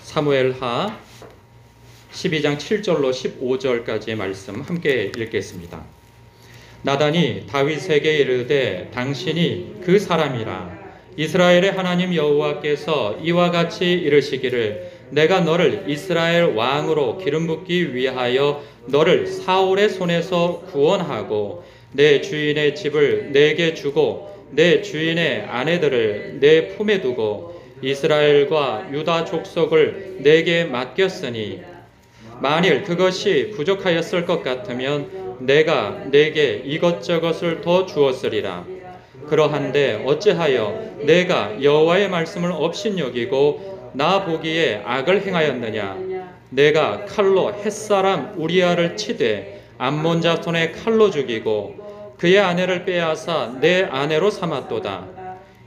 사무엘하 12장 7절로 15절까지의 말씀 함께 읽겠습니다. 나단이 다윗에게 이르되 당신이 그 사람이라. 이스라엘의 하나님 여호와께서 이와 같이 이르시기를 내가 너를 이스라엘 왕으로 기름 붓기 위하여 너를 사울의 손에서 구원하고 내 주인의 집을 내게 주고 내 주인의 아내들을 내 품에 두고 이스라엘과 유다 족속을 내게 맡겼으니 만일 그것이 부족하였을 것 같으면 내가 내게 이것저것을 더 주었으리라. 그러한데 어찌하여 내가 여호와의 말씀을 업신여기고 나 보기에 악을 행하였느냐. 내가 칼로 햇사람 우리아를 치되 암몬 자손의 칼로 죽이고 그의 아내를 빼앗아 내 아내로 삼았도다.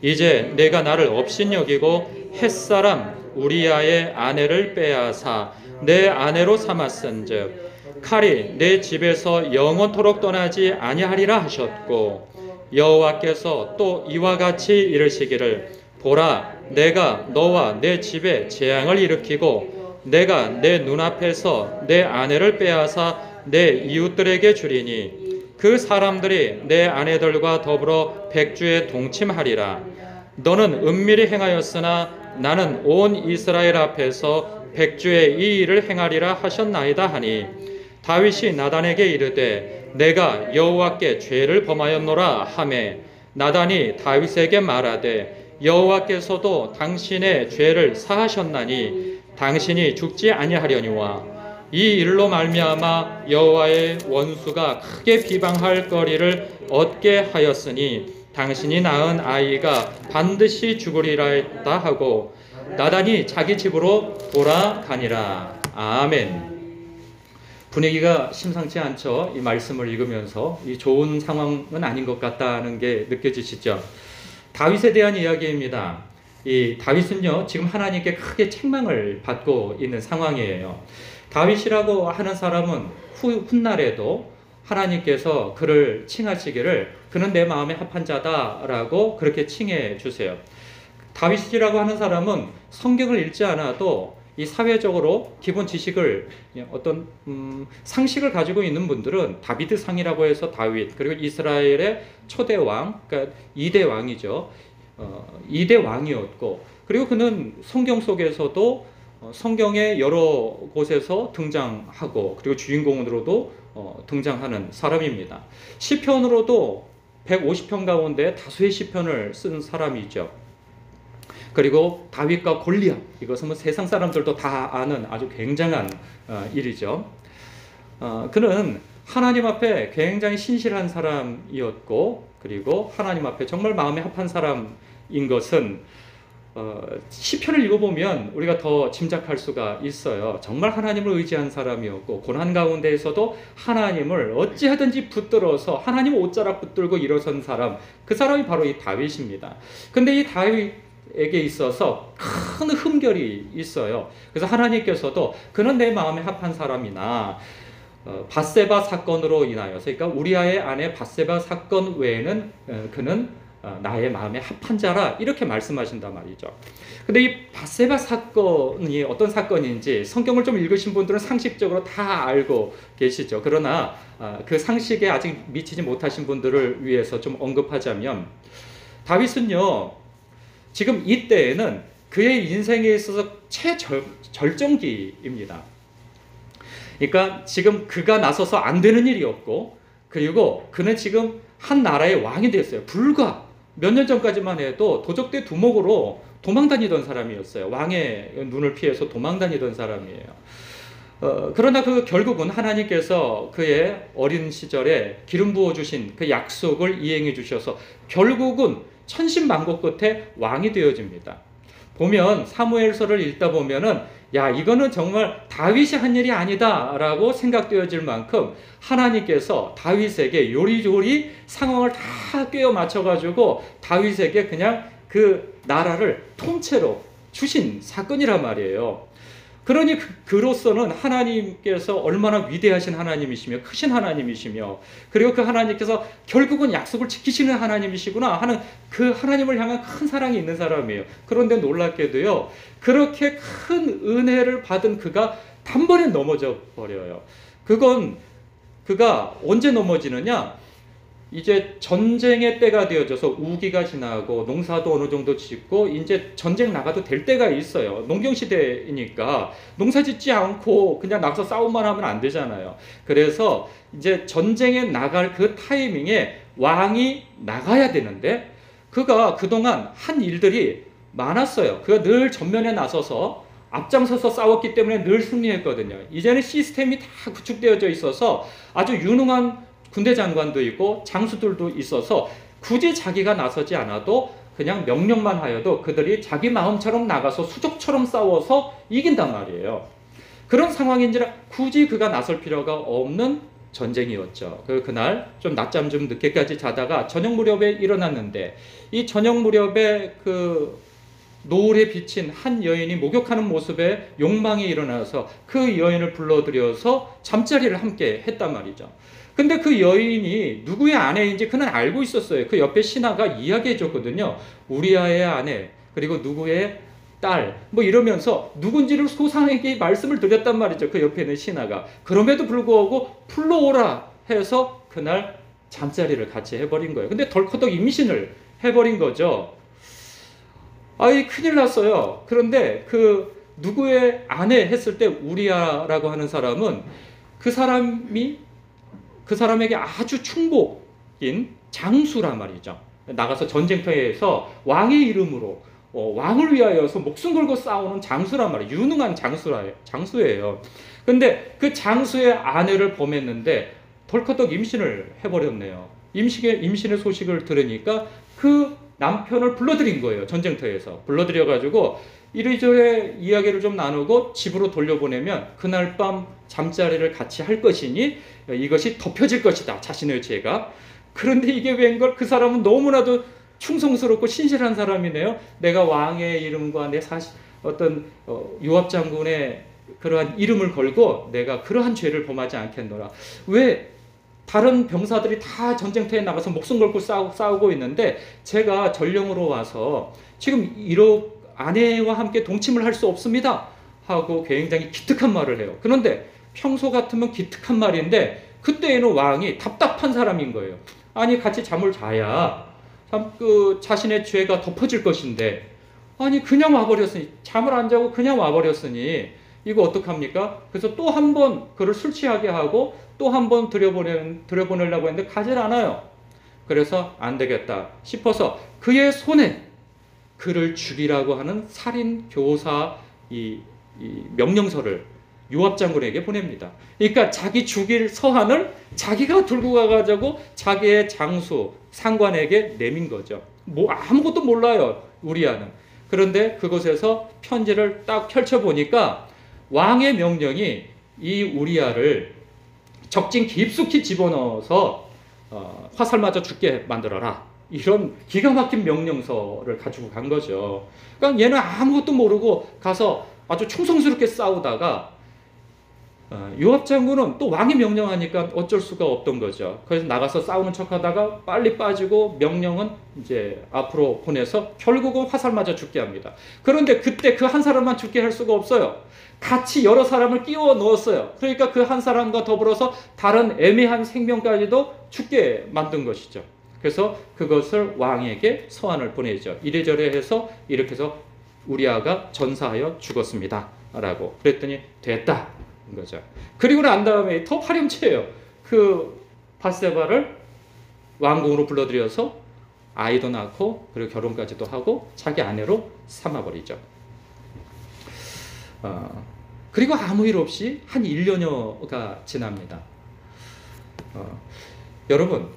이제 내가 나를 업신여기고 햇사람 우리아의 아내를 빼앗아 내 아내로 삼았은즉 칼이 내 집에서 영원토록 떠나지 아니하리라 하셨고 여호와께서 또 이와 같이 이르시기를 보라 내가 너와 내 집에 재앙을 일으키고 내가 내 눈앞에서 내 아내를 빼앗아 내 이웃들에게 주리니 그 사람들이 내 아내들과 더불어 백주에 동침하리라. 너는 은밀히 행하였으나 나는 온 이스라엘 앞에서 백주에 이 일을 행하리라 하셨나이다 하니 다윗이 나단에게 이르되 내가 여호와께 죄를 범하였노라 하매 나단이 다윗에게 말하되 여호와께서도 당신의 죄를 사하셨나니 당신이 죽지 아니하려니와 이 일로 말미암아 여호와의 원수가 크게 비방할 거리를 얻게 하였으니 당신이 낳은 아이가 반드시 죽으리라 했다 하고 나단이 자기 집으로 돌아가니라. 아멘. 분위기가 심상치 않죠. 이 말씀을 읽으면서 이 좋은 상황은 아닌 것 같다는 게 느껴지시죠. 다윗에 대한 이야기입니다. 이 다윗은요 지금 하나님께 크게 책망을 받고 있는 상황이에요. 다윗이라고 하는 사람은 훗날에도 하나님께서 그를 칭하시기를 그는 내 마음에 합한 자다라고 그렇게 칭해 주세요. 다윗이라고 하는 사람은 성경을 읽지 않아도 이 사회적으로 기본 지식을 어떤 상식을 가지고 있는 분들은 다비드상이라고 해서 다윗 그리고 이스라엘의 초대 왕 그러니까 2대 왕이죠. 2대 왕이었고 그리고 그는 성경 속에서도 성경의 여러 곳에서 등장하고 그리고 주인공으로도 등장하는 사람입니다. 시편으로도 150편 가운데 다수의 시편을 쓴 사람이죠. 그리고 다윗과 골리앗 이것은 뭐 세상 사람들도 다 아는 아주 굉장한 일이죠. 그는 하나님 앞에 굉장히 신실한 사람이었고 그리고 하나님 앞에 정말 마음에 합한 사람인 것은 시편을 읽어보면 우리가 더 짐작할 수가 있어요. 정말 하나님을 의지한 사람이었고 고난 가운데에서도 하나님을 어찌하든지 붙들어서 하나님 옷자락 붙들고 일어선 사람 그 사람이 바로 이 다윗입니다. 근데 이 다윗에게 있어서 큰 흠결이 있어요. 그래서 하나님께서도 그는 내 마음에 합한 사람이나 밧세바 사건으로 인하여서 그러니까 우리아의 아내 밧세바 사건 외에는 그는 나의 마음에 합한 자라 이렇게 말씀하신단 말이죠. 근데 이 밧세바 사건이 어떤 사건인지 성경을 좀 읽으신 분들은 상식적으로 다 알고 계시죠. 그러나 그 상식에 아직 미치지 못하신 분들을 위해서 좀 언급하자면 다윗은요 지금 이때에는 그의 인생에 있어서 최절정기입니다. 그러니까 지금 그가 나서서 안 되는 일이 없고 그리고 그는 지금 한 나라의 왕이 됐어요. 불과 몇 년 전까지만 해도 도적대 두목으로 도망 다니던 사람이었어요. 왕의 눈을 피해서 도망 다니던 사람이에요. 그러나 결국은 하나님께서 그의 어린 시절에 기름 부어주신 그 약속을 이행해 주셔서 결국은 천신만고 끝에 왕이 되어집니다. 보면 사무엘서를 읽다 보면은 야 이거는 정말 다윗이 한 일이 아니다라고 생각되어질 만큼 하나님께서 다윗에게 요리조리 상황을 다 꿰어 맞춰가지고 다윗에게 그냥 그 나라를 통째로 주신 사건이란 말이에요. 그러니 그로서는 하나님께서 얼마나 위대하신 하나님이시며 크신 하나님이시며 그리고 그 하나님께서 결국은 약속을 지키시는 하나님이시구나 하는 그 하나님을 향한 큰 사랑이 있는 사람이에요. 그런데 놀랍게도요, 그렇게 큰 은혜를 받은 그가 단번에 넘어져 버려요. 그건 그가 언제 넘어지느냐? 이제 전쟁의 때가 되어져서 우기가 지나고 농사도 어느 정도 짓고 이제 전쟁 나가도 될 때가 있어요. 농경시대이니까 농사 짓지 않고 그냥 나가서 싸움만 하면 안 되잖아요. 그래서 이제 전쟁에 나갈 그 타이밍에 왕이 나가야 되는데 그가 그동안 한 일들이 많았어요. 그가 늘 전면에 나서서 앞장서서 싸웠기 때문에 늘 승리했거든요. 이제는 시스템이 다 구축되어져 있어서 아주 유능한 군대 장관도 있고 장수들도 있어서 굳이 자기가 나서지 않아도 그냥 명령만 하여도 그들이 자기 마음처럼 나가서 수족처럼 싸워서 이긴단 말이에요. 그런 상황인지라 굳이 그가 나설 필요가 없는 전쟁이었죠. 그날 좀 낮잠 좀 늦게까지 자다가 저녁 무렵에 일어났는데 이 저녁 무렵에 그 노을에 비친 한 여인이 목욕하는 모습에 욕망이 일어나서 그 여인을 불러들여서 잠자리를 함께 했단 말이죠. 근데 그 여인이 누구의 아내인지 그는 알고 있었어요. 그 옆에 신하가 이야기해 줬거든요. 우리아의 아내, 그리고 누구의 딸, 뭐 이러면서 누군지를 소상하게 말씀을 드렸단 말이죠. 그 옆에 있는 신하가. 그럼에도 불구하고 불러오라 해서 그날 잠자리를 같이 해버린 거예요. 근데 덜커덕 임신을 해버린 거죠. 아이, 큰일 났어요. 그런데 그 누구의 아내 했을 때 우리아라고 하는 사람은 그 사람에게 아주 충복인 장수란 말이죠. 나가서 전쟁터에서 왕의 이름으로 왕을 위하여서 목숨 걸고 싸우는 장수란 말이에요. 유능한 장수예요. 근데 그 장수의 아내를 범했는데 덜커덕 임신을 해버렸네요. 임신의 소식을 들으니까 그 남편을 불러들인 거예요. 전쟁터에서 불러들여가지고 이리저리 이야기를 좀 나누고 집으로 돌려보내면 그날 밤 잠자리를 같이 할 것이니 이것이 덮여질 것이다, 자신의 죄가. 그런데 이게 웬걸, 그 사람은 너무나도 충성스럽고 신실한 사람이네요. 내가 왕의 이름과 내 어떤 요압 장군의 그러한 이름을 걸고 내가 그러한 죄를 범하지 않겠노라. 왜 다른 병사들이 다 전쟁터에 나가서 목숨 걸고 싸우고 있는데 제가 전령으로 와서 지금 아내와 함께 동침을 할 수 없습니다 하고 굉장히 기특한 말을 해요. 그런데 평소 같으면 기특한 말인데 그때에는 왕이 답답한 사람인 거예요. 아니, 같이 잠을 자야 자신의 죄가 덮어질 것인데, 아니 그냥 와버렸으니, 잠을 안 자고 그냥 와버렸으니 이거 어떡합니까? 그래서 또 한 번 그를 술 취하게 하고 또 한 번 들여보내려고 했는데 가질 않아요. 그래서 안 되겠다 싶어서 그의 손에 그를 죽이라고 하는 살인 교사 이 명령서를 요압 장군에게 보냅니다. 그러니까 자기 죽일 서한을 자기가 들고 가가지고 자기의 장수 상관에게 내민 거죠. 뭐 아무것도 몰라요, 우리아는. 그런데 그곳에서 편지를 딱 펼쳐보니까 왕의 명령이 이 우리아를 적진 깊숙이 집어넣어서 화살맞아 죽게 만들어라, 이런 기가 막힌 명령서를 가지고 간 거죠. 그러니까 얘는 아무것도 모르고 가서 아주 충성스럽게 싸우다가 요압 장군은 또 왕이 명령하니까 어쩔 수가 없던 거죠. 그래서 나가서 싸우는 척하다가 빨리 빠지고 명령은 이제 앞으로 보내서 결국은 화살 맞아 죽게 합니다. 그런데 그때 그 한 사람만 죽게 할 수가 없어요. 같이 여러 사람을 끼워 넣었어요. 그러니까 그 한 사람과 더불어서 다른 애매한 생명까지도 죽게 만든 것이죠. 그래서 그것을 왕에게 서한을 보내죠. 이래저래 해서 이렇게 해서 우리아가 전사하여 죽었습니다 라고. 그랬더니 됐다 거죠. 그리고 난 다음에 더 파렴치해요. 그 밧세바를 왕궁으로 불러들여서 아이도 낳고 그리고 결혼까지도 하고 자기 아내로 삼아버리죠. 그리고 아무 일 없이 한 1년여가 지납니다. 여러분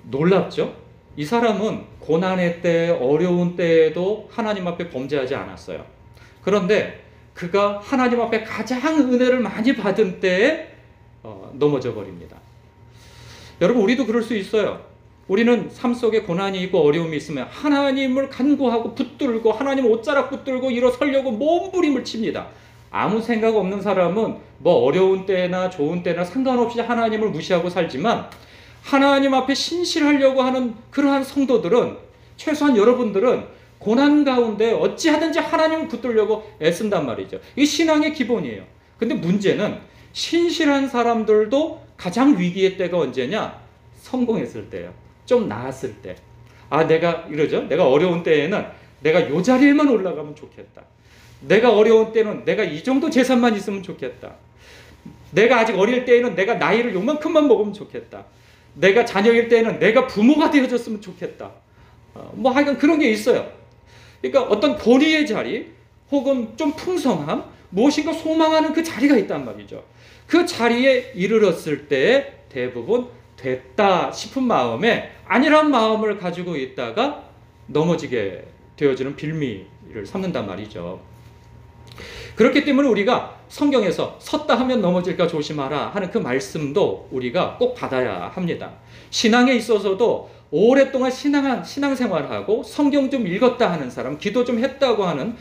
놀랍죠? 이 사람은 고난의 때, 어려운 때에도 하나님 앞에 범죄하지 않았어요. 그런데 그가 하나님 앞에 가장 은혜를 많이 받은 때에 넘어져 버립니다. 여러분, 우리도 그럴 수 있어요. 우리는 삶 속에 고난이 있고 어려움이 있으면 하나님을 간구하고 붙들고 하나님 옷자락 붙들고 일어서려고 몸부림을 칩니다. 아무 생각 없는 사람은 뭐 어려운 때나 좋은 때나 상관없이 하나님을 무시하고 살지만 하나님 앞에 신실하려고 하는 그러한 성도들은, 최소한 여러분들은 고난 가운데 어찌하든지 하나님을 붙들려고 애쓴단 말이죠. 이게 신앙의 기본이에요. 근데 문제는 신실한 사람들도 가장 위기의 때가 언제냐? 성공했을 때예요. 좀 나았을 때. 내가 이러죠. 내가 어려운 때에는 내가 요 자리에만 올라가면 좋겠다. 내가 어려운 때는 내가 이 정도 재산만 있으면 좋겠다. 내가 아직 어릴 때에는 내가 나이를 요만큼만 먹으면 좋겠다. 내가 자녀일 때에는 내가 부모가 되어줬으면 좋겠다. 뭐 하여간 그런 게 있어요. 그러니까 어떤 권위의 자리 혹은 좀 풍성함, 무엇인가 소망하는 그 자리가 있단 말이죠. 그 자리에 이르렀을 때 대부분 됐다 싶은 마음에 아니란 마음을 가지고 있다가 넘어지게 되어지는 빌미를 삼는단 말이죠. 그렇기 때문에 우리가 성경에서 섰다 하면 넘어질까 조심하라 하는 그 말씀도 우리가 꼭 받아야 합니다. 신앙에 있어서도 오랫동안 신앙생활하고 성경 좀 읽었다 하는 사람, 기도 좀 했다고 하는,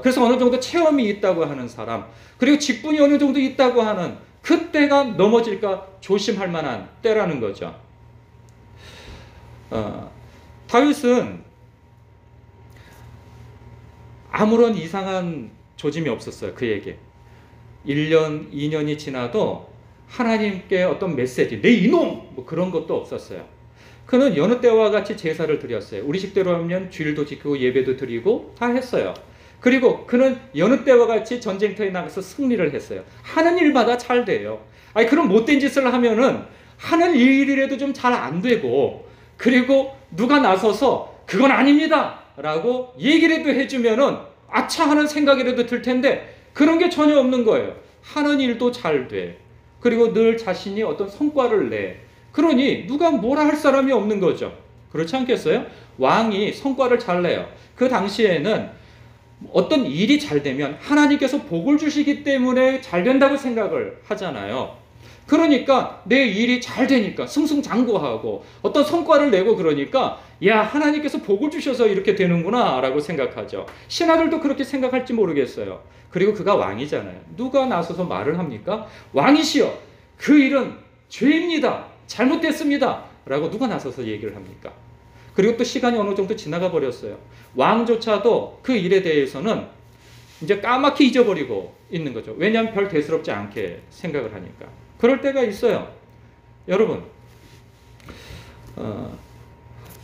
그래서 어느 정도 체험이 있다고 하는 사람, 그리고 직분이 어느 정도 있다고 하는 그때가 넘어질까 조심할 만한 때라는 거죠. 다윗은 아무런 이상한 조짐이 없었어요. 그에게 1년, 2년이 지나도 하나님께 어떤 메시지, 내 이놈! 뭐 그런 것도 없었어요. 그는 여느 때와 같이 제사를 드렸어요. 우리 식대로 하면 주일도 지키고 예배도 드리고 다 했어요. 그리고 그는 여느 때와 같이 전쟁터에 나가서 승리를 했어요. 하는 일마다 잘 돼요. 그런 못된 짓을 하면은 하는 일이라도 좀 잘 안 되고, 그리고 누가 나서서 그건 아닙니다 라고 얘기라도 해주면은 아차 하는 생각이라도 들 텐데 그런 게 전혀 없는 거예요. 하는 일도 잘 돼. 그리고 늘 자신이 어떤 성과를 내. 그러니 누가 뭐라 할 사람이 없는 거죠. 그렇지 않겠어요? 왕이 성과를 잘 내요. 그 당시에는 어떤 일이 잘 되면 하나님께서 복을 주시기 때문에 잘 된다고 생각을 하잖아요. 그러니까 내 일이 잘 되니까 승승장구하고 어떤 성과를 내고 그러니까 야, 하나님께서 복을 주셔서 이렇게 되는구나 라고 생각하죠. 신하들도 그렇게 생각할지 모르겠어요. 그리고 그가 왕이잖아요. 누가 나서서 말을 합니까? 왕이시여, 그 일은 죄입니다, 잘못됐습니다 라고 누가 나서서 얘기를 합니까? 그리고 또 시간이 어느 정도 지나가 버렸어요. 왕조차도 그 일에 대해서는 이제 까맣게 잊어버리고 있는 거죠. 왜냐하면 별 대수롭지 않게 생각을 하니까. 그럴 때가 있어요. 여러분,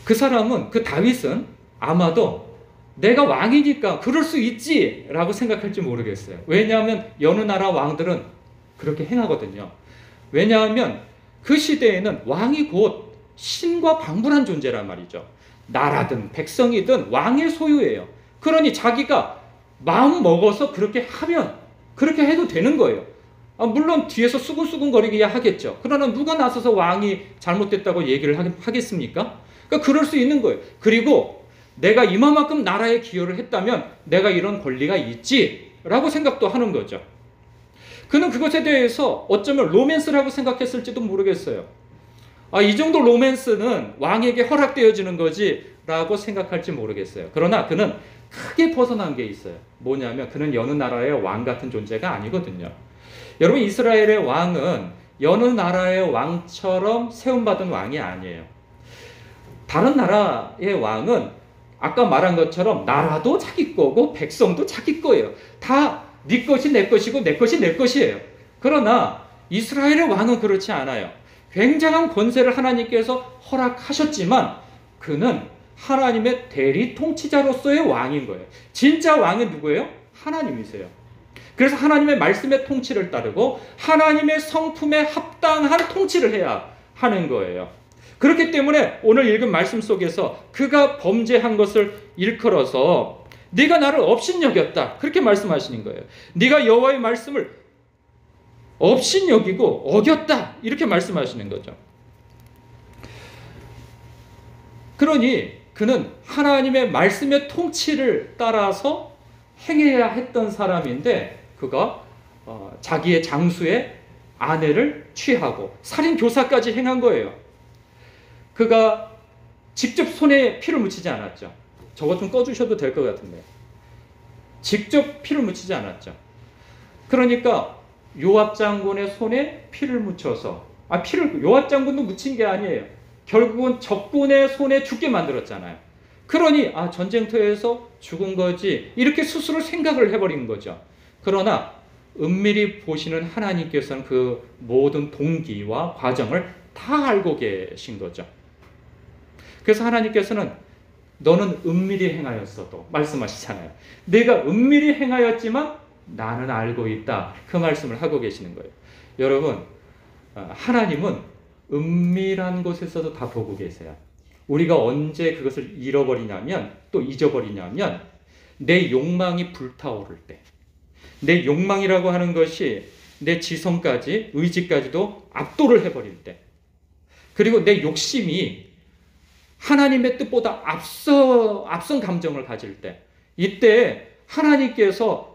그 사람은, 그 다윗은 아마도 내가 왕이니까 그럴 수 있지 라고 생각할지 모르겠어요. 왜냐하면 여느 나라 왕들은 그렇게 행하거든요. 왜냐하면 그 시대에는 왕이 곧 신과 방불한 존재란 말이죠. 나라든 백성이든 왕의 소유예요. 그러니 자기가 마음 먹어서 그렇게 하면 그렇게 해도 되는 거예요. 물론 뒤에서 수근수근거리기야 하겠죠. 그러나 누가 나서서 왕이 잘못됐다고 얘기를 하겠습니까? 그러니까 그럴 수 있는 거예요. 그리고 내가 이만큼 나라에 기여를 했다면 내가 이런 권리가 있지라고 생각도 하는 거죠. 그는 그것에 대해서 어쩌면 로맨스라고 생각했을지도 모르겠어요. 이 정도 로맨스는 왕에게 허락되어지는 거지라고 생각할지 모르겠어요. 그러나 그는 크게 벗어난 게 있어요. 뭐냐면 그는 여느 나라의 왕 같은 존재가 아니거든요. 여러분, 이스라엘의 왕은 여느 나라의 왕처럼 세움받은 왕이 아니에요. 다른 나라의 왕은 아까 말한 것처럼 나라도 자기 거고 백성도 자기 거예요. 다 네 것이 내 것이고 내 것이 내 것이에요. 그러나 이스라엘의 왕은 그렇지 않아요. 굉장한 권세를 하나님께서 허락하셨지만 그는 하나님의 대리 통치자로서의 왕인 거예요. 진짜 왕은 누구예요? 하나님이세요. 그래서 하나님의 말씀의 통치를 따르고 하나님의 성품에 합당한 통치를 해야 하는 거예요. 그렇기 때문에 오늘 읽은 말씀 속에서 그가 범죄한 것을 일컬어서 네가 나를 업신여겼다, 그렇게 말씀하시는 거예요. 네가 여호와의 말씀을 업신여기고 어겼다, 이렇게 말씀하시는 거죠. 그러니 그는 하나님의 말씀의 통치를 따라서 행해야 했던 사람인데 그가 자기의 장수의 아내를 취하고 살인 교사까지 행한 거예요. 그가 직접 손에 피를 묻히지 않았죠. 저것 좀 꺼주셔도 될 것 같은데. 직접 피를 묻히지 않았죠. 그러니까 요압 장군의 손에 피를 묻혀서, 피를 요압 장군도 묻힌 게 아니에요. 결국은 적군의 손에 죽게 만들었잖아요. 그러니 전쟁터에서 죽은 거지 이렇게 스스로 생각을 해버린 거죠. 그러나 은밀히 보시는 하나님께서는 그 모든 동기와 과정을 다 알고 계신 거죠. 그래서 하나님께서는 너는 은밀히 행하였어도 말씀하시잖아요. 내가 은밀히 행하였지만 나는 알고 있다. 그 말씀을 하고 계시는 거예요. 여러분, 하나님은 은밀한 곳에서도 다 보고 계세요. 우리가 언제 그것을 잃어버리냐면, 또 잊어버리냐면, 내 욕망이 불타오를 때, 내 욕망이라고 하는 것이 내 지성까지, 의지까지도 압도를 해버릴 때, 그리고 내 욕심이 하나님의 뜻보다 앞선 감정을 가질 때, 이때 하나님께서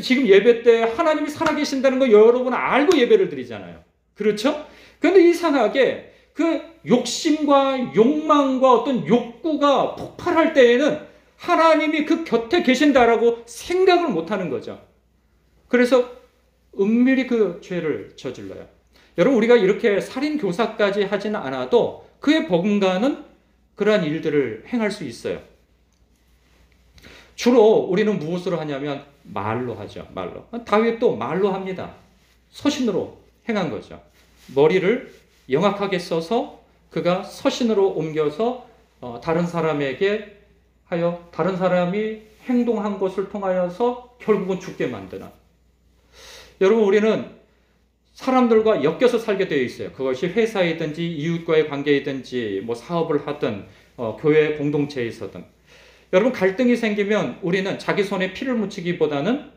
지금 예배 때 하나님이 살아계신다는 거 여러분 알고 예배를 드리잖아요. 그렇죠? 그런데 이상하게 그 욕심과 욕망과 어떤 욕구가 폭발할 때에는 하나님이 그 곁에 계신다라고 생각을 못하는 거죠. 그래서 은밀히 그 죄를 저질러요. 여러분, 우리가 이렇게 살인교사까지 하지는 않아도 그의 버금가는 그러한 일들을 행할 수 있어요. 주로 우리는 무엇으로 하냐면 말로 하죠. 말로. 다윗도 말로 합니다. 서신으로 행한 거죠. 머리를 영악하게 써서 그가 서신으로 옮겨서 다른 사람에게 하여 다른 사람이 행동한 것을 통하여서 결국은 죽게 만드는. 여러분, 우리는 사람들과 엮여서 살게 되어 있어요. 그것이 회사이든지 이웃과의 관계이든지 뭐 사업을 하든 교회 공동체에서든. 여러분, 갈등이 생기면 우리는 자기 손에 피를 묻히기보다는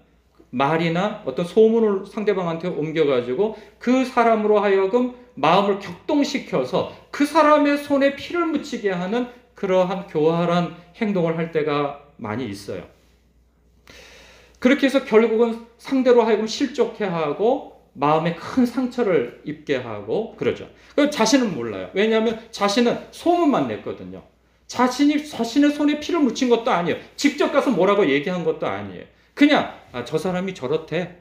말이나 어떤 소문을 상대방한테 옮겨가지고 그 사람으로 하여금 마음을 격동시켜서 그 사람의 손에 피를 묻히게 하는 그러한 교활한 행동을 할 때가 많이 있어요. 그렇게 해서 결국은 상대로 하여금 실족해 하고 마음에 큰 상처를 입게 하고 그러죠. 자신은 몰라요. 왜냐하면 자신은 소문만 냈거든요. 자신의 손에 피를 묻힌 것도 아니에요. 직접 가서 뭐라고 얘기한 것도 아니에요. 그냥 저 사람이 저렇대.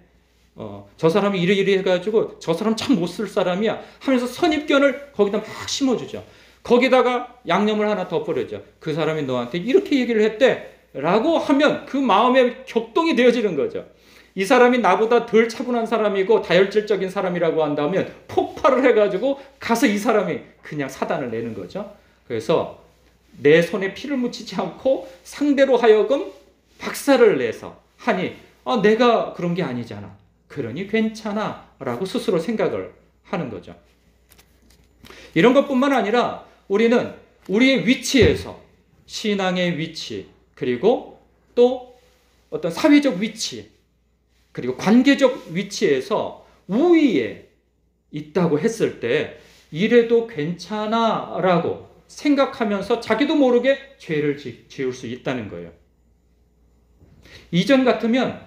저 사람이 이래 해가지고 저 사람 참 못 쓸 사람이야 하면서 선입견을 거기다 막 심어주죠. 거기다가 양념을 하나 더 뿌려죠. 그 사람이 너한테 이렇게 얘기를 했대 라고 하면 그 마음에 격동이 되어지는 거죠. 이 사람이 나보다 덜 차분한 사람이고 다혈질적인 사람이라고 한다면 폭발을 해가지고 가서 이 사람이 그냥 사단을 내는 거죠. 그래서 내 손에 피를 묻히지 않고 상대로 하여금 박살을 내서 하니 내가 그런 게 아니잖아. 그러니 괜찮아 라고 스스로 생각을 하는 거죠. 이런 것뿐만 아니라 우리는 우리의 위치에서 신앙의 위치, 그리고 또 어떤 사회적 위치, 그리고 관계적 위치에서 우위에 있다고 했을 때 이래도 괜찮아 라고 생각하면서 자기도 모르게 죄를 지을 수 있다는 거예요. 이전 같으면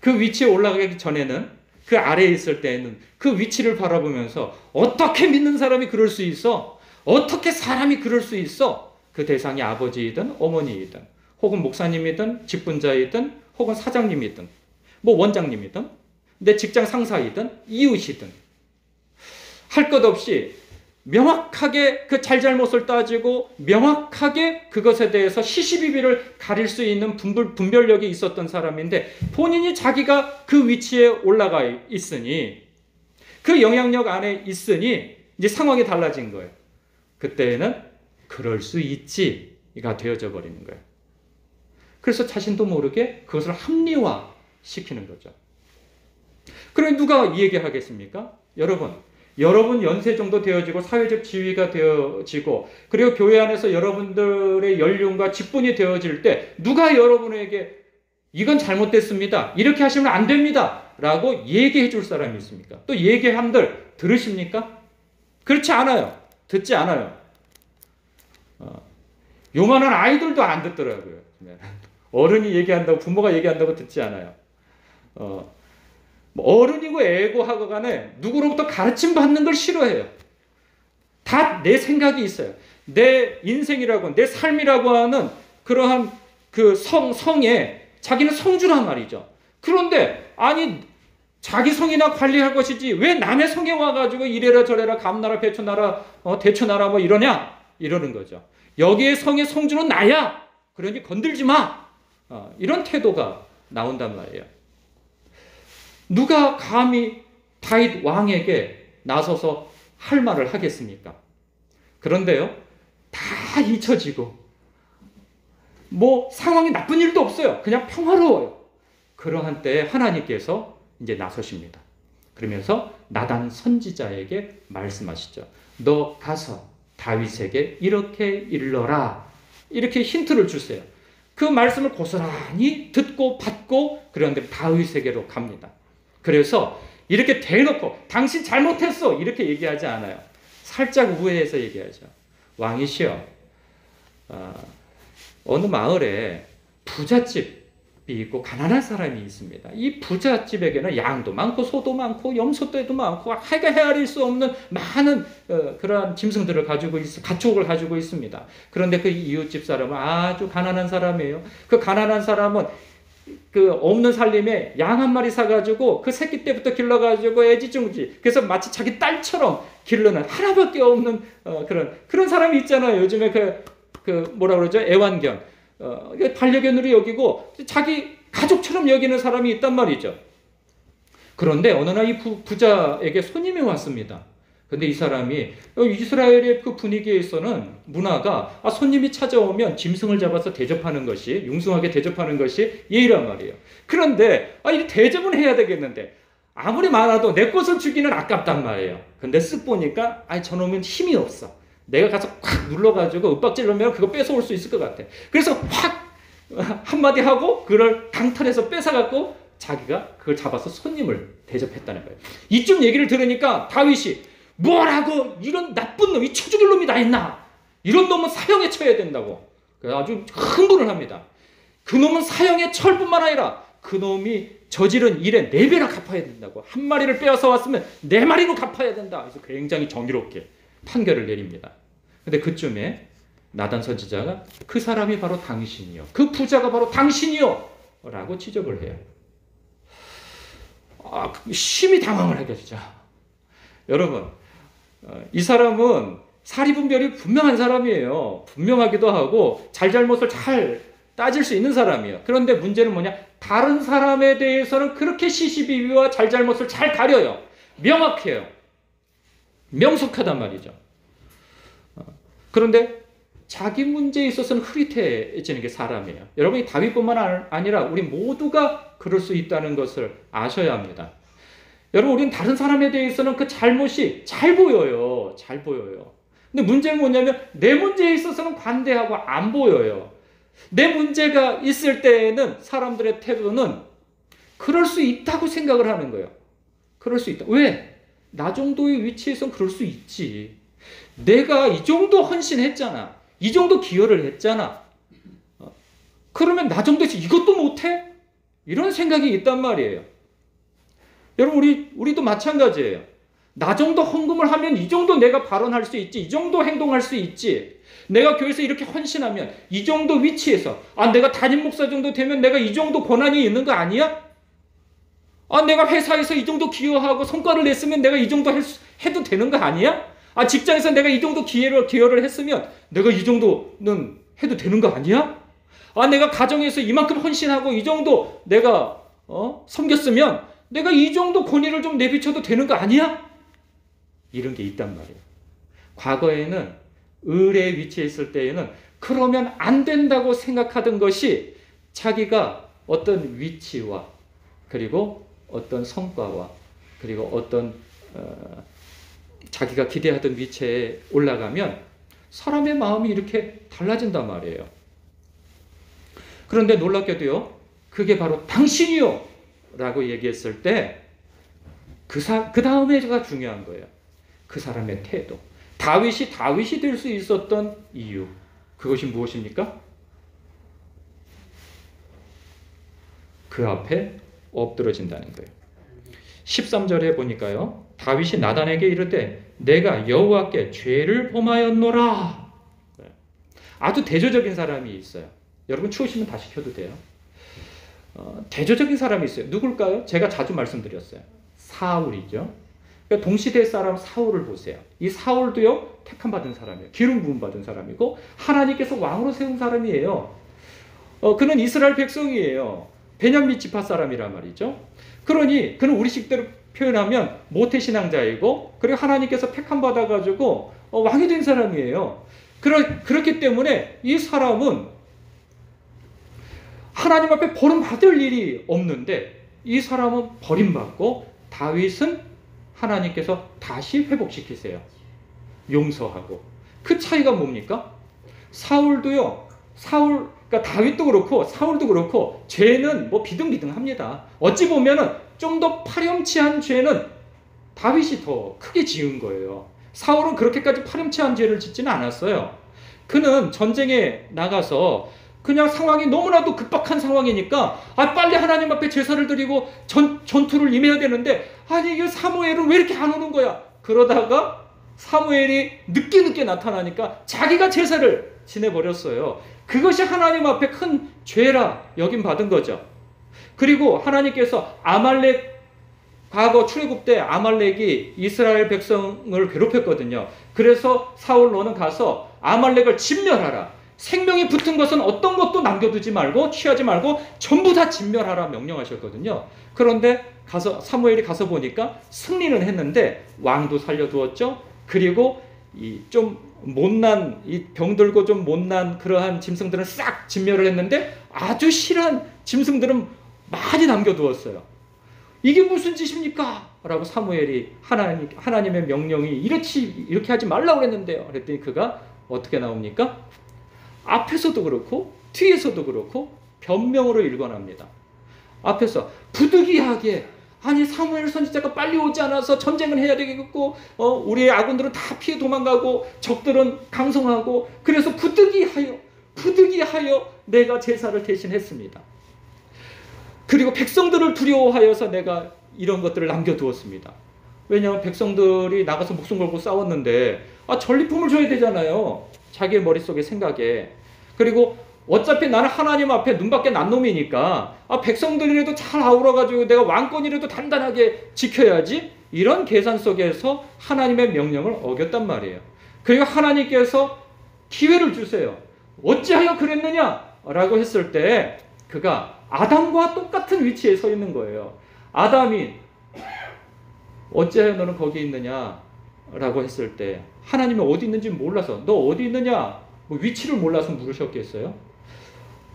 그 위치에 올라가기 전에는 그 아래에 있을 때에는 그 위치를 바라보면서 어떻게 믿는 사람이 그럴 수 있어? 어떻게 사람이 그럴 수 있어? 그 대상이 아버지이든 어머니이든 혹은 목사님이든 직분자이든 혹은 사장님이든 뭐 원장님이든 내 직장 상사이든 이웃이든 할 것 없이 명확하게 그 잘잘못을 따지고 명확하게 그것에 대해서 시시비비를 가릴 수 있는 분별력이 있었던 사람인데 본인이 자기가 그 위치에 올라가 있으니 그 영향력 안에 있으니 이제 상황이 달라진 거예요. 그때는 그럴 수 있지가 되어져 버리는 거예요. 그래서 자신도 모르게 그것을 합리화시키는 거죠. 그럼 누가 얘기하겠습니까? 여러분 연세 정도 되어지고 사회적 지위가 되어지고 그리고 교회 안에서 여러분들의 연륜과 직분이 되어질 때 누가 여러분에게 이건 잘못됐습니다. 이렇게 하시면 안 됩니다. 라고 얘기해 줄 사람이 있습니까? 또 얘기한들 들으십니까? 그렇지 않아요. 듣지 않아요. 요만한 아이들도 안 듣더라고요. 어른이 얘기한다고 부모가 얘기한다고 듣지 않아요. 어른이고 애고 하고 간에 누구로부터 가르침 받는 걸 싫어해요. 다 내 생각이 있어요. 내 인생이라고 내 삶이라고 하는 그러한 그 성에 자기는 성주란 말이죠. 그런데 아니 자기 성이나 관리할 것이지 왜 남의 성에 와가지고 이래라 저래라 감나라 배추나라 대추나라 뭐 이러냐 이러는 거죠. 여기에 성의 성주는 나야. 그러니 건들지 마. 이런 태도가 나온단 말이에요. 누가 감히 다윗 왕에게 나서서 할 말을 하겠습니까? 그런데요, 다 잊혀지고 뭐 상황이 나쁜 일도 없어요. 그냥 평화로워요. 그러한 때에 하나님께서 이제 나서십니다. 그러면서 나단 선지자에게 말씀하시죠. 너 가서 다윗에게 이렇게 일러라. 이렇게 힌트를 주세요. 그 말씀을 고스란히 듣고 받고 그런데 다윗에게로 갑니다. 그래서 이렇게 대놓고 당신 잘못했어 이렇게 얘기하지 않아요. 살짝 우회해서 얘기하죠. 왕이시여, 어느 마을에 부잣집이 있고 가난한 사람이 있습니다. 이 부잣집에게는 양도 많고 소도 많고 염소떼도 많고 해가 헤아릴 수 없는 많은 그러한 짐승들을 가지고 가축을 가지고 있습니다. 그런데 그 이웃집 사람은 아주 가난한 사람이에요. 그 가난한 사람은 그 없는 살림에 양 한 마리 사가지고 그 새끼 때부터 길러가지고 애지중지 그래서 마치 자기 딸처럼 기르는 하나밖에 없는 그런 사람이 있잖아요. 요즘에 그 뭐라 그러죠? 애완견 반려견으로 여기고 자기 가족처럼 여기는 사람이 있단 말이죠. 그런데 어느 날 이 부자에게 손님이 왔습니다. 근데 이 사람이 이스라엘의 그 분위기에서는 문화가 손님이 찾아오면 짐승을 잡아서 대접하는 것이 융숭하게 대접하는 것이 예의란 말이에요. 그런데 이 대접은 해야 되겠는데 아무리 많아도 내 것을 주기는 아깝단 말이에요. 근데 쓱 보니까 저놈은 힘이 없어. 내가 가서 확 눌러가지고 윽박질 넣으면 그거 뺏어올 수 있을 것 같아. 그래서 확 한마디 하고 그걸 강탈해서 뺏어갖고 자기가 그걸 잡아서 손님을 대접했다는 거예요. 이쯤 얘기를 들으니까 다윗이 뭐라고 이런 나쁜 놈, 이 쳐죽일 놈이 다 있나? 이런 놈은 사형에 처해야 된다고. 그래서 아주 흥분을 합니다. 그 놈은 사형에 처할 뿐만 아니라 그 놈이 저지른 일에 4배나 갚아야 된다고. 한 마리를 빼앗아 왔으면 4마리로 갚아야 된다. 그래서 굉장히 정의롭게 판결을 내립니다. 근데 그쯤에 나단 선지자가 그 사람이 바로 당신이요. 그 부자가 바로 당신이요. 라고 지적을 해요. 심히 당황을 하게 되죠. 여러분, 이 사람은 사리분별이 분명한 사람이에요. 분명하기도 하고 잘잘못을 잘 따질 수 있는 사람이에요. 그런데 문제는 뭐냐? 다른 사람에 대해서는 그렇게 시시비비와 잘잘못을 잘 가려요. 명확해요. 명석하단 말이죠. 그런데 자기 문제에 있어서는 흐릿해지는 게 사람이에요. 여러분이 다윗뿐만 아니라 우리 모두가 그럴 수 있다는 것을 아셔야 합니다. 여러분, 우리는 다른 사람에 대해서는 그 잘못이 잘 보여요. 잘 보여요. 근데 문제는 뭐냐면 내 문제에 있어서는 관대하고 안 보여요. 내 문제가 있을 때에는 사람들의 태도는 그럴 수 있다고 생각을 하는 거예요. 그럴 수 있다. 왜? 나 정도의 위치에선 그럴 수 있지. 내가 이 정도 헌신했잖아. 이 정도 기여를 했잖아. 그러면 나 정도에서 이것도 못해? 이런 생각이 있단 말이에요. 여러분, 우리도 마찬가지예요. 나 정도 헌금을 하면 이 정도 내가 발언할 수 있지. 이 정도 행동할 수 있지. 내가 교회에서 이렇게 헌신하면 이 정도 위치에서 내가 담임 목사 정도 되면 내가 이 정도 권한이 있는 거 아니야? 내가 회사에서 이 정도 기여하고 성과를 냈으면 내가 이 정도 해도 되는 거 아니야? 직장에서 내가 이 정도 기여를 했으면 내가 이 정도는 해도 되는 거 아니야? 내가 가정에서 이만큼 헌신하고 이 정도 내가 섬겼으면 내가 이 정도 권위를 좀 내비쳐도 되는 거 아니야? 이런 게 있단 말이에요. 과거에는 을의 위치에 있을 때에는 그러면 안 된다고 생각하던 것이 자기가 어떤 위치와 그리고 어떤 성과와 그리고 어떤 자기가 기대하던 위치에 올라가면 사람의 마음이 이렇게 달라진단 말이에요. 그런데 놀랍게도요, 그게 바로 당신이요 라고 얘기했을 때 그 다음에가 중요한 거예요. 그 사람의 태도. 다윗이 될 수 있었던 이유, 그것이 무엇입니까? 그 앞에 엎드러진다는 거예요. 13절에 보니까요, 다윗이 나단에게 이르되 내가 여호와께 죄를 범하였노라. 아주 대조적인 사람이 있어요. 여러분 추우시면 다시 켜도 돼요. 대조적인 사람이 있어요. 누굴까요? 제가 자주 말씀드렸어요. 사울이죠. 그러니까 동시대 사람 사울을 보세요. 이 사울도요, 택함 받은 사람이에요. 기름 부음 받은 사람이고 하나님께서 왕으로 세운 사람이에요. 그는 이스라엘 백성이에요. 베냐민 지파 사람이란 말이죠. 그러니 그는 우리식대로 표현하면 모태신앙자이고, 그리고 하나님께서 택함 받아가지고 왕이 된 사람이에요. 그렇기 때문에 이 사람은 하나님 앞에 버림받을 일이 없는데, 이 사람은 버림받고 다윗은 하나님께서 다시 회복시키세요. 용서하고. 그 차이가 뭡니까? 사울도요, 그러니까 다윗도 그렇고 사울도 그렇고 죄는 뭐 비등비등합니다. 어찌 보면은 좀 더 파렴치한 죄는 다윗이 더 크게 지은 거예요. 사울은 그렇게까지 파렴치한 죄를 짓지는 않았어요. 그는 전쟁에 나가서 그냥 상황이 너무나도 급박한 상황이니까 빨리 하나님 앞에 제사를 드리고 전투를 임해야 되는데, 아니 이게 사무엘은 왜 이렇게 안 오는 거야? 그러다가 사무엘이 늦게 나타나니까 자기가 제사를 지내버렸어요. 그것이 하나님 앞에 큰 죄라 여김 받은 거죠. 그리고 하나님께서 과거 출애굽 때 아말렉이 이스라엘 백성을 괴롭혔거든요. 그래서 사울, 너는 가서 아말렉을 진멸하라. 생명이 붙은 것은 어떤 것도 남겨두지 말고 취하지 말고 전부 다 진멸하라 명령하셨거든요. 그런데 사무엘이 가서 보니까 승리는 했는데 왕도 살려두었죠. 그리고 이 병들고 좀 못난 그러한 짐승들은 싹 진멸을 했는데, 아주 실한 짐승들은 많이 남겨두었어요. 이게 무슨 짓입니까? 라고 사무엘이 하나님의 명령이 이렇게 하지 말라고 그랬는데요. 그랬더니 그가 어떻게 나옵니까? 앞에서도 그렇고 뒤에서도 그렇고 변명으로 일관합니다. 앞에서 부득이하게, 아니 사무엘 선지자가 빨리 오지 않아서 전쟁을 해야 되겠고, 우리의 아군들은 다 피해 도망가고 적들은 강성하고, 그래서 부득이하여 내가 제사를 대신했습니다. 그리고 백성들을 두려워하여서 내가 이런 것들을 남겨두었습니다. 왜냐하면 백성들이 나가서 목숨 걸고 싸웠는데 전리품을 줘야 되잖아요. 자기의 머릿속의 생각에. 그리고 어차피 나는 하나님 앞에 눈밖에 난 놈이니까 백성들이라도 잘 아우러가지고 내가 왕권이라도 단단하게 지켜야지, 이런 계산 속에서 하나님의 명령을 어겼단 말이에요. 그리고 하나님께서 기회를 주세요. 어찌하여 그랬느냐? 라고 했을 때 그가 아담과 똑같은 위치에 서 있는 거예요. 아담이 어찌하여 너는 거기 있느냐? 라고 했을 때 하나님이 어디 있는지 몰라서, 너 어디 있느냐? 위치를 몰라서 물으셨겠어요?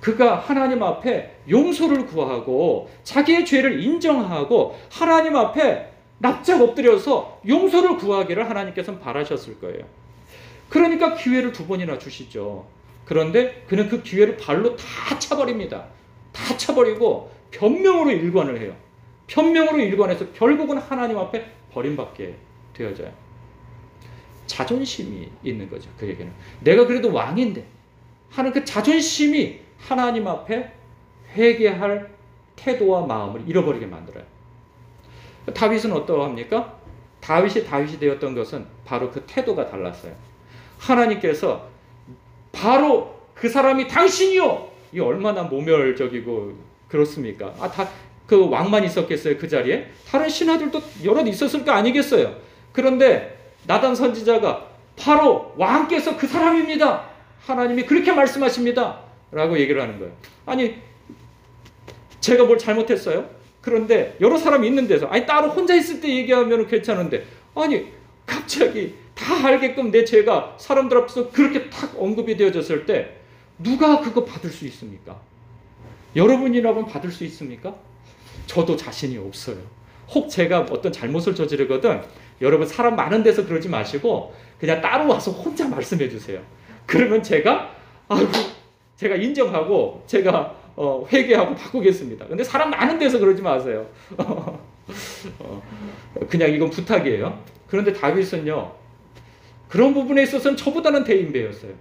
그가 하나님 앞에 용서를 구하고 자기의 죄를 인정하고 하나님 앞에 납작 엎드려서 용서를 구하기를 하나님께서는 바라셨을 거예요. 그러니까 기회를 2번이나 주시죠. 그런데 그는 그 기회를 발로 다 차버립니다. 다 차버리고 변명으로 일관을 해요. 변명으로 일관해서 결국은 하나님 앞에 버림받게 되어져요. 자존심이 있는 거죠. 그에게는 내가 그래도 왕인데 하는 그 자존심이 하나님 앞에 회개할 태도와 마음을 잃어버리게 만들어요. 다윗은 어떠합니까? 다윗이 되었던 것은 바로 그 태도가 달랐어요. 하나님께서 바로 그 사람이 당신이요, 이 얼마나 모멸적이고 그렇습니까? 그 왕만 있었겠어요? 그 자리에 다른 신하들도 여럿 있었을 거 아니겠어요? 그런데 나단 선지자가 바로 왕께서 그 사람입니다, 하나님이 그렇게 말씀하십니다 라고 얘기를 하는 거예요. 아니 제가 뭘 잘못했어요? 그런데 여러 사람이 있는 데서, 따로 혼자 있을 때 얘기하면 괜찮은데, 갑자기 다 알게끔 내 죄가 사람들 앞에서 그렇게 탁 언급이 되어졌을 때 누가 그거 받을 수 있습니까? 여러분이라면 받을 수 있습니까? 저도 자신이 없어요. 혹 제가 어떤 잘못을 저지르거든, 여러분 사람 많은 데서 그러지 마시고 그냥 따로 와서 혼자 말씀해 주세요. 그러면 제가 인정하고 제가 회개하고 바꾸겠습니다. 근데 사람 많은 데서 그러지 마세요. 그냥 이건 부탁이에요. 그런데 다윗은요, 그런 부분에 있어서는 저보다는 대인배였어요.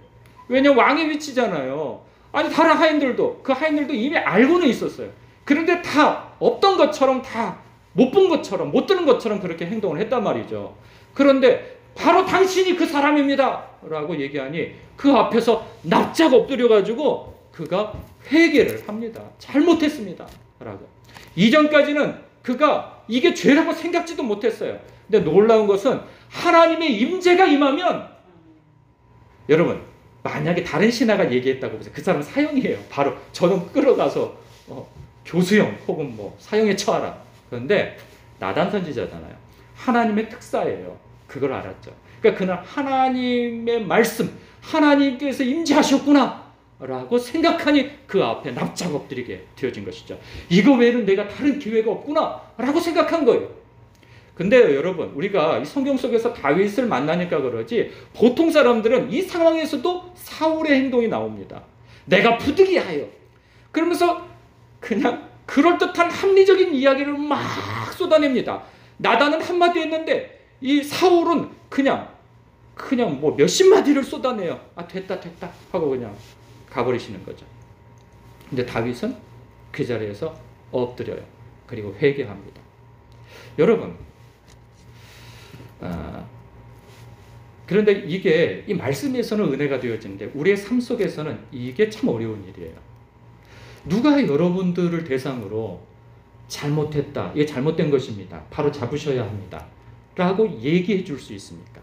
왜냐면 왕의 위치잖아요. 다른 하인들도 이미 알고는 있었어요. 그런데 다 없던 것처럼, 다 못 본 것처럼, 못 들은 것처럼 그렇게 행동을 했단 말이죠. 그런데 바로 당신이 그 사람입니다 라고 얘기하니 그 앞에서 납작 엎드려가지고 그가 회개를 합니다. 잘못했습니다. 라고. 이전까지는 그가 이게 죄라고 생각지도 못했어요. 근데 놀라운 것은 하나님의 임재가 임하면, 여러분 만약에 다른 신하가 얘기했다고 보세요. 그 사람 사형이에요. 바로 저놈 끌어가서 교수형 혹은 뭐 사형에 처하라. 그런데 나단 선지자잖아요. 하나님의 특사예요. 그걸 알았죠. 그러니까 그날 하나님의 말씀, 하나님께서 임재하셨구나 라고 생각하니 그 앞에 납작 엎드리게 되어진 것이죠. 이거 외에는 내가 다른 기회가 없구나 라고 생각한 거예요. 근데 여러분, 우리가 이 성경 속에서 다윗을 만나니까 그러지, 보통 사람들은 이 상황에서도 사울의 행동이 나옵니다. 내가 부득이하여, 그러면서 그냥 그럴듯한 합리적인 이야기를 막 쏟아냅니다. 나단은 한마디 했는데 이 사울은 그냥 뭐 몇십 마디를 쏟아내요. 아, 됐다 하고 그냥 가버리시는 거죠. 근데 다윗은 그 자리에서 엎드려요. 그리고 회개합니다. 여러분, 그런데 이게 이 말씀에서는 은혜가 되어지는데 우리의 삶 속에서는 이게 참 어려운 일이에요. 누가 여러분들을 대상으로 잘못했다, 이게 잘못된 것입니다, 바로 잡으셔야 합니다 라고 얘기해 줄 수 있습니까?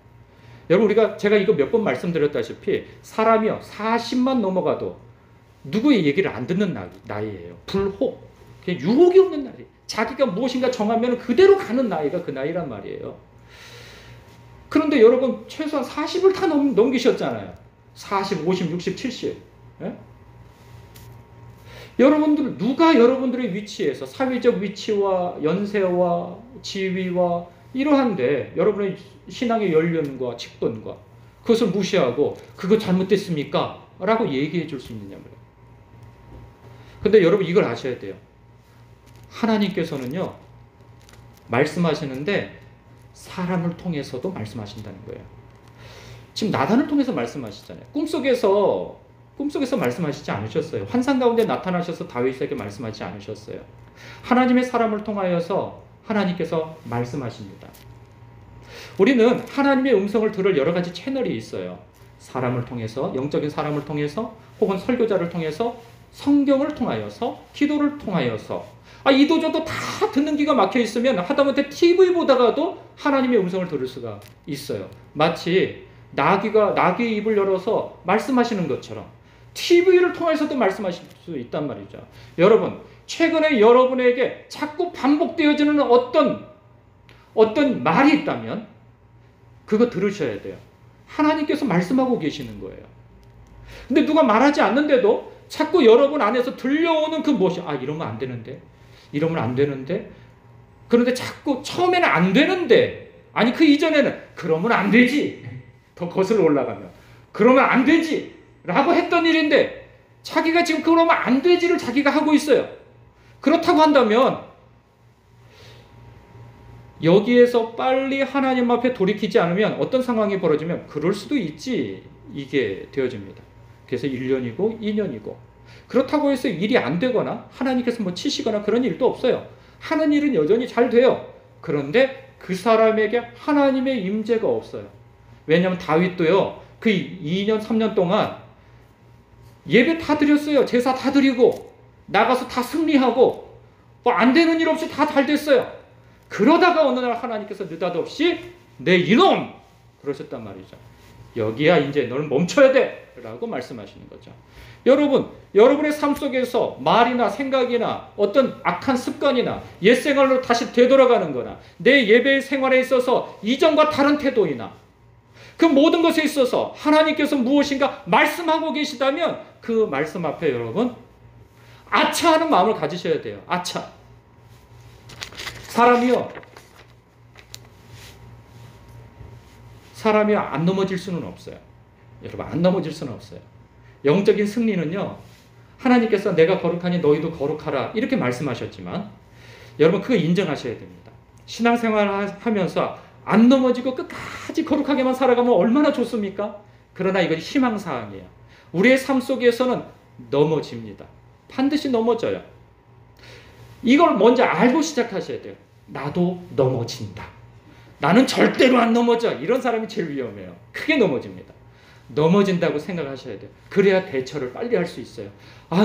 여러분, 제가 이거 몇 번 말씀드렸다시피 사람이요 40만 넘어가도 누구의 얘기를 안 듣는 나이예요. 불혹, 그냥 유혹이 없는 나이. 자기가 무엇인가 정하면 그대로 가는 나이가 그 나이란 말이에요. 그런데 여러분 최소한 40을 다 넘기셨잖아요. 40, 50, 60, 70. 예? 여러분들, 누가 여러분들의 위치에서, 사회적 위치와 연세와 지위와 이러한데 여러분의 신앙의 연륜과 직분과 그것을 무시하고 그거 잘못됐습니까? 라고 얘기해 줄 수 있느냐 말이에요. 근데 여러분 이걸 아셔야 돼요. 하나님께서는요 말씀하시는데 사람을 통해서도 말씀하신다는 거예요. 지금 나단을 통해서 말씀하시잖아요. 꿈속에서 말씀하시지 않으셨어요. 환상 가운데 나타나셔서 다윗에게 말씀하지 않으셨어요. 하나님의 사람을 통하여서 하나님께서 말씀하십니다. 우리는 하나님의 음성을 들을 여러 가지 채널이 있어요. 사람을 통해서, 영적인 사람을 통해서, 혹은 설교자를 통해서, 성경을 통하여서, 기도를 통하여서. 이도저도 다 듣는 귀가 막혀 있으면 하다못해 TV 보다가도 하나님의 음성을 들을 수가 있어요. 마치 나귀의 입을 열어서 말씀하시는 것처럼 TV를 통해서도 말씀하실 수 있단 말이죠. 여러분, 최근에 여러분에게 자꾸 반복되어지는 어떤 말이 있다면 그거 들으셔야 돼요. 하나님께서 말씀하고 계시는 거예요. 근데 누가 말하지 않는데도 자꾸 여러분 안에서 들려오는 그 무엇이, 이러면 안 되는데, 이러면 안 되는데, 그런데 자꾸 처음에는 안 되는데, 그 이전에는 그러면 안 되지, 더 거슬러 올라가면 그러면 안 되지 라고 했던 일인데 자기가 지금 그러면 안 되지를 자기가 하고 있어요. 그렇다고 한다면 여기에서 빨리 하나님 앞에 돌이키지 않으면 어떤 상황이 벌어지면 그럴 수도 있지, 이게 되어집니다. 그래서 1년이고 2년이고, 그렇다고 해서 일이 안 되거나 하나님께서 뭐 치시거나 그런 일도 없어요. 하는 일은 여전히 잘 돼요. 그런데 그 사람에게 하나님의 임재가 없어요. 왜냐하면 다윗도요 그 2년 3년 동안 예배 다 드렸어요. 제사 다 드리고 나가서 다 승리하고 뭐 안 되는 일 없이 다 잘 됐어요. 그러다가 어느 날 하나님께서 느닷없이 내 이놈 그러셨단 말이죠. 여기야 이제 너는 멈춰야 돼 라고 말씀하시는 거죠. 여러분, 여러분의 삶 속에서 말이나 생각이나 어떤 악한 습관이나 옛 생활로 다시 되돌아가는 거나 내 예배 생활에 있어서 이전과 다른 태도이나 그 모든 것에 있어서 하나님께서 무엇인가 말씀하고 계시다면 그 말씀 앞에 여러분 아차하는 마음을 가지셔야 돼요. 아차. 사람이 안 넘어질 수는 없어요. 여러분, 안 넘어질 수는 없어요. 영적인 승리는요 하나님께서 내가 거룩하니 너희도 거룩하라 이렇게 말씀하셨지만 여러분 그거 인정하셔야 됩니다. 신앙생활을 하면서 안 넘어지고 끝까지 거룩하게만 살아가면 얼마나 좋습니까? 그러나 이건 희망사항이에요. 우리의 삶 속에서는 넘어집니다. 반드시 넘어져요. 이걸 먼저 알고 시작하셔야 돼요. 나도 넘어진다. 나는 절대로 안 넘어져. 이런 사람이 제일 위험해요. 크게 넘어집니다. 넘어진다고 생각하셔야 돼요. 그래야 대처를 빨리 할 수 있어요.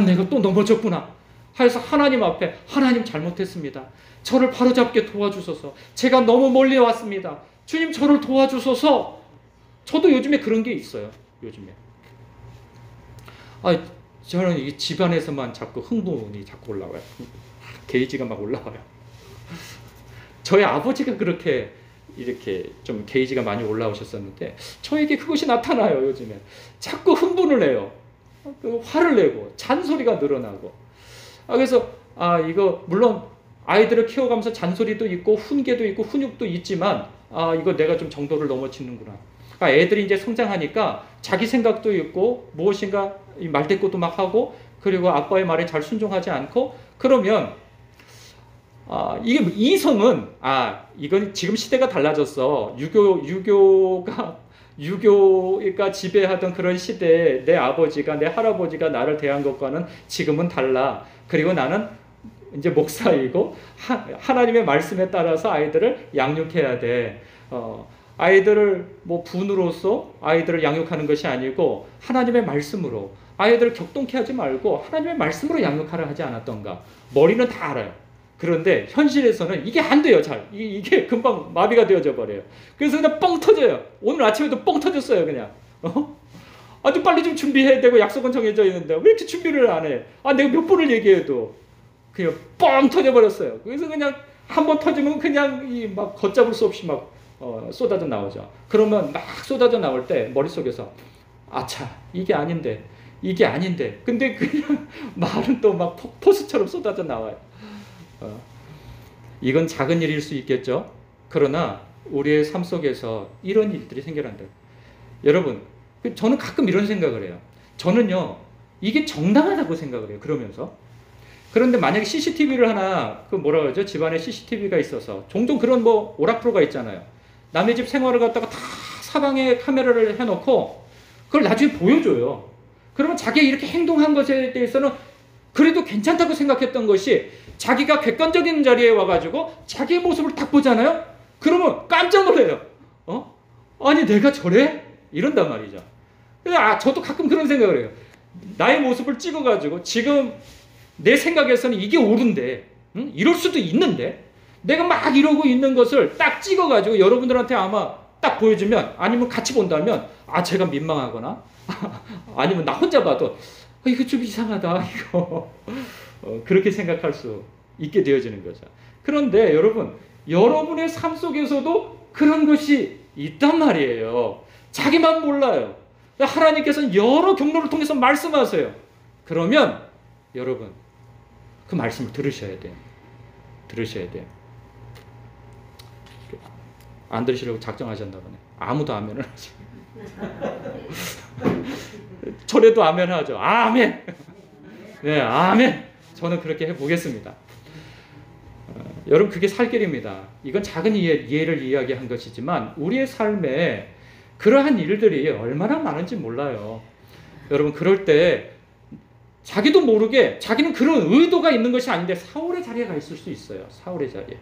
내가 또 넘어졌구나. 하여서 하나님 앞에 하나님 잘못했습니다. 저를 바로잡게 도와주소서. 제가 너무 멀리 왔습니다. 주님 저를 도와주소서. 저도 요즘에 그런 게 있어요. 요즘에. 저는 이 집안에서만 자꾸 흥분이 자꾸 올라와요. 게이지가 막 올라와요. 저희 아버지가 그렇게 이렇게 좀 게이지가 많이 올라오셨었는데 저에게 그것이 나타나요. 요즘에 자꾸 흥분을 해요. 화를 내고 잔소리가 늘어나고. 그래서 이거 물론 아이들을 키워가면서 잔소리도 있고 훈계도 있고 훈육도 있지만 이거 내가 좀 정도를 넘어치는구나. 애들이 이제 성장하니까 자기 생각도 있고 무엇인가 말대꾸도 막 하고 그리고 아빠의 말에 잘 순종하지 않고 그러면 이게 이성은 이건 지금 시대가 달라졌어. 유교가 지배하던 그런 시대에 내 아버지가 내 할아버지가 나를 대한 것과는 지금은 달라. 그리고 나는 이제 목사이고 하나님의 말씀에 따라서 아이들을 양육해야 돼. 아이들을 뭐 분으로서 아이들을 양육하는 것이 아니고 하나님의 말씀으로 아이들을 격동케 하지 말고 하나님의 말씀으로 양육하라 하지 않았던가. 머리는 다 알아요. 그런데 현실에서는 이게 안 돼요. 잘. 이게 금방 마비가 되어져 버려요. 그래서 그냥 뻥 터져요. 오늘 아침에도 뻥 터졌어요. 그냥. 아주 빨리 좀 준비해야 되고 약속은 정해져 있는데 왜 이렇게 준비를 안 해? 내가 몇 번을 얘기해도 그냥 뻥 터져버렸어요. 그래서 그냥 한 번 터지면 그냥 막 걷잡을 수 없이 막 쏟아져 나오죠. 그러면 막 쏟아져 나올 때 머릿속에서 아차 이게 아닌데 근데 그냥 말은 또 막 포수처럼 쏟아져 나와요. 이건 작은 일일 수 있겠죠. 그러나 우리의 삶 속에서 이런 일들이 생겨난다. 여러분 저는 가끔 이런 생각을 해요. 저는요 이게 정당하다고 생각을 해요. 그러면서 그런데 만약에 CCTV를 하나 뭐라 그러죠? 집안에 CCTV가 있어서 종종 그런 뭐 오락프로가 있잖아요. 남의 집 생활을 갖다가 다 사방에 카메라를 해놓고 그걸 나중에 보여줘요. 그러면 자기가 이렇게 행동한 것에 대해서는 그래도 괜찮다고 생각했던 것이 자기가 객관적인 자리에 와가지고 자기의 모습을 딱 보잖아요. 그러면 깜짝 놀래요. 아니 내가 저래? 이런단 말이죠. 저도 가끔 그런 생각을 해요. 나의 모습을 찍어가지고 지금 내 생각에서는 이게 옳은데 이럴 수도 있는데 내가 막 이러고 있는 것을 딱 찍어가지고 여러분들한테 아마 딱 보여주면 아니면 같이 본다면 제가 민망하거나 아니면 나 혼자 봐도 이거 좀 이상하다 이거 그렇게 생각할 수 있게 되어지는 거죠. 그런데 여러분의 삶 속에서도 그런 것이 있단 말이에요. 자기만 몰라요. 하나님께서는 여러 경로를 통해서 말씀하세요. 그러면 여러분 그 말씀을 들으셔야 돼요. 안 들으시려고 작정하셨나 보네. 아무도 아멘을 하지. 저래도 아멘 하죠. 아멘. 네, 아멘. 저는 그렇게 해보겠습니다. 여러분 그게 살 길입니다. 이건 작은 예를 이야기한 것이지만 우리의 삶에 그러한 일들이 얼마나 많은지 몰라요. 여러분 그럴 때 자기도 모르게 자기는 그런 의도가 있는 것이 아닌데 사울의 자리에 가 있을 수 있어요. 사울의 자리에.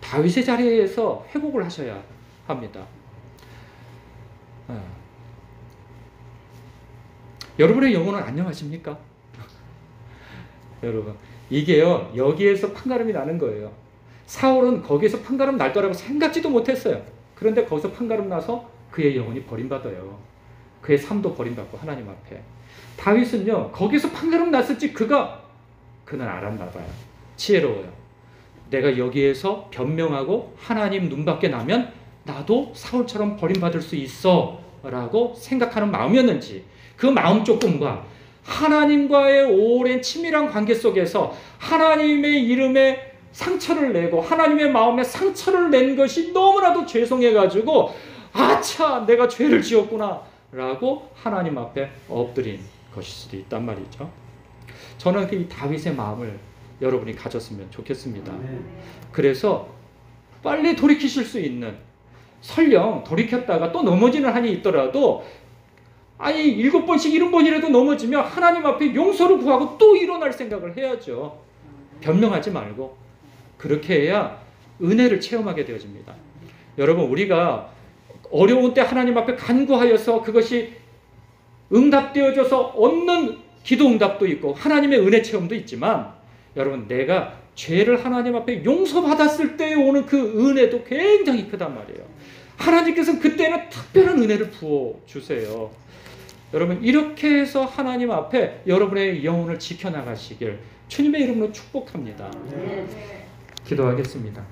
다윗의 자리에서 회복을 하셔야 합니다. 여러분의 영혼은 안녕하십니까? 여러분 이게요 여기에서 판가름이 나는 거예요. 사울은 거기에서 판가름 날 거라고 생각지도 못했어요. 그런데 거기서 판가름 나서 그의 영혼이 버림받아요. 그의 삶도 버림받고 하나님 앞에. 다윗은요 거기서 판가름 났을지 그는 알았나 봐요. 지혜로워요. 내가 여기에서 변명하고 하나님 눈밖에 나면 나도 사울처럼 버림받을 수 있어 라고 생각하는 마음이었는지 그 마음 조금과 하나님과의 오랜 친밀한 관계 속에서 하나님의 이름에 상처를 내고 하나님의 마음에 상처를 낸 것이 너무나도 죄송해가지고 아차 내가 죄를 지었구나 라고 하나님 앞에 엎드린 것일 수도 있단 말이죠. 저는 이 다윗의 마음을 여러분이 가졌으면 좋겠습니다. 그래서 빨리 돌이키실 수 있는 설령 돌이켰다가 또 넘어지는 한이 있더라도 7번씩 70번이라도 넘어지면 하나님 앞에 용서를 구하고 또 일어날 생각을 해야죠. 변명하지 말고 그렇게 해야 은혜를 체험하게 되어집니다. 여러분 우리가 어려운 때 하나님 앞에 간구하여서 그것이 응답되어져서 얻는 기도 응답도 있고 하나님의 은혜 체험도 있지만 여러분 내가 죄를 하나님 앞에 용서받았을 때 오는 그 은혜도 굉장히 크단 말이에요. 하나님께서는 그때는 특별한 은혜를 부어주세요. 여러분 이렇게 해서 하나님 앞에 여러분의 영혼을 지켜나가시길 주님의 이름으로 축복합니다. 기도하겠습니다.